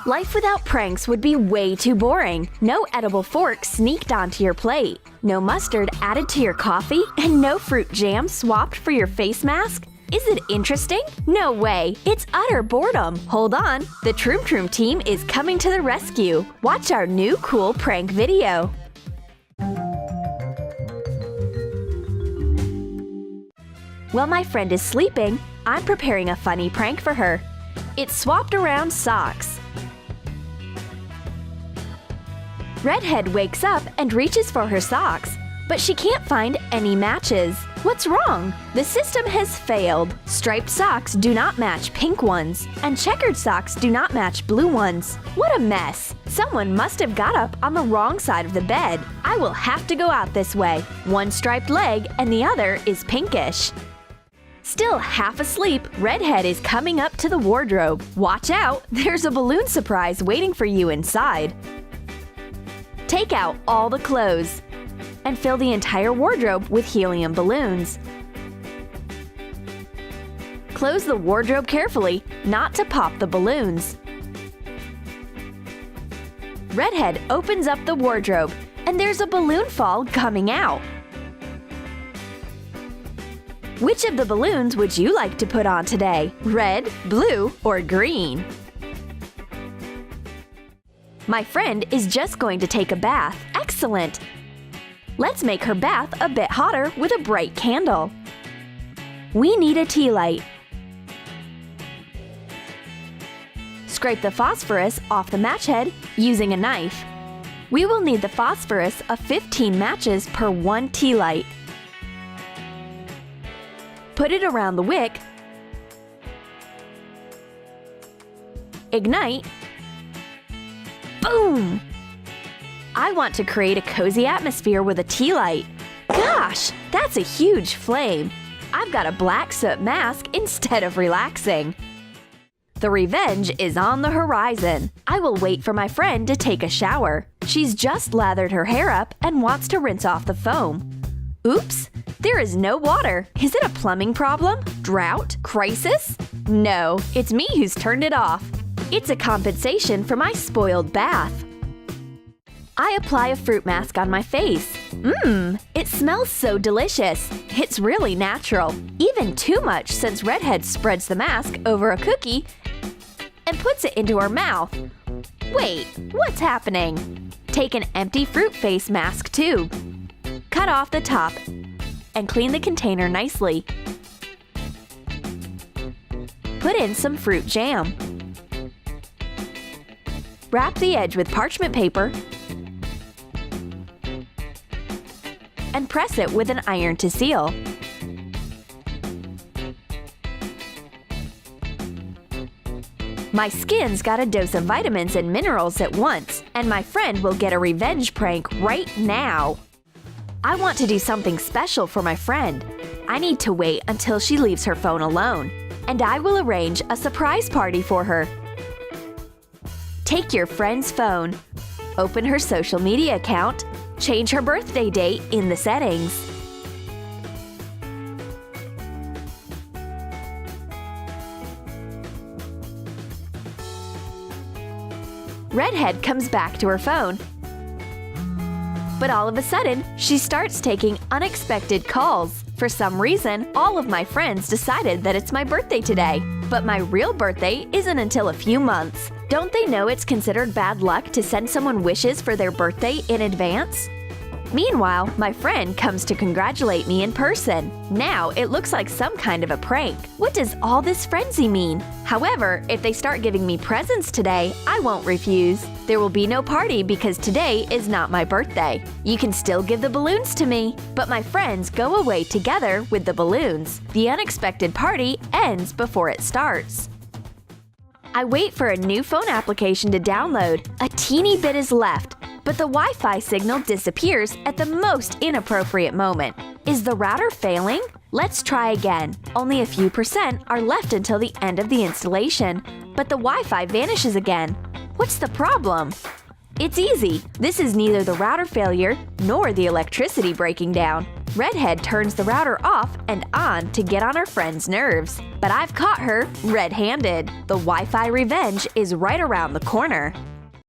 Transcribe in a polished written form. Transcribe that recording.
Life without pranks would be way too boring. No edible fork sneaked onto your plate, no mustard added to your coffee, and no fruit jam swapped for your face mask. Is it interesting? No way! It's utter boredom! Hold on! The Troom Troom team is coming to the rescue! Watch our new cool prank video! While my friend is sleeping, I'm preparing a funny prank for her. It's swapped around socks. Redhead wakes up and reaches for her socks, but she can't find any matches. What's wrong? The system has failed. Striped socks do not match pink ones, and checkered socks do not match blue ones. What a mess! Someone must have got up on the wrong side of the bed. I will have to go out this way. One striped leg and the other is pinkish. Still half asleep, Redhead is coming up to the wardrobe. Watch out! There's a balloon surprise waiting for you inside. Take out all the clothes and fill the entire wardrobe with helium balloons. Close the wardrobe carefully, not to pop the balloons. Redhead opens up the wardrobe, and there's a balloon fall coming out. Which of the balloons would you like to put on today? Red, blue, or green? My friend is just going to take a bath. Excellent! Let's make her bath a bit hotter with a bright candle. We need a tea light. Scrape the phosphorus off the match head using a knife. We will need the phosphorus of 15 matches per 1 tea light. Put it around the wick. Ignite. Boom! I want to create a cozy atmosphere with a tea light. Gosh, that's a huge flame. I've got a black soot mask instead of relaxing. The revenge is on the horizon. I will wait for my friend to take a shower. She's just lathered her hair up and wants to rinse off the foam. Oops! There is no water. Is it a plumbing problem? Drought? Crisis? No, it's me who's turned it off. It's a compensation for my spoiled bath. I apply a fruit mask on my face. It smells so delicious. It's really natural. Even too much since Redhead spreads the mask over a cookie and puts it into her mouth. Wait, what's happening? Take an empty fruit face mask tube. Cut off the top and clean the container nicely. Put in some fruit jam. Wrap the edge with parchment paper and press it with an iron to seal. My skin's got a dose of vitamins and minerals at once, and my friend will get a revenge prank right now. I want to do something special for my friend. I need to wait until she leaves her phone alone, and I will arrange a surprise party for her. Take your friend's phone, open her social media account, change her birthday date in the settings. Redhead comes back to her phone. But all of a sudden, she starts taking unexpected calls. For some reason, all of my friends decided that it's my birthday today. But my real birthday isn't until a few months. Don't they know it's considered bad luck to send someone wishes for their birthday in advance? Meanwhile, my friend comes to congratulate me in person. Now it looks like some kind of a prank. What does all this frenzy mean? However, if they start giving me presents today, I won't refuse. There will be no party because today is not my birthday. You can still give the balloons to me, but my friends go away together with the balloons. The unexpected party ends before it starts. I wait for a new phone application to download. A teeny bit is left, but the Wi-Fi signal disappears at the most inappropriate moment. Is the router failing? Let's try again. Only a few % are left until the end of the installation, but the Wi-Fi vanishes again. What's the problem? It's easy. This is neither the router failure nor the electricity breaking down. Redhead turns the router off and on to get on her friend's nerves. But I've caught her red-handed. The Wi-Fi revenge is right around the corner.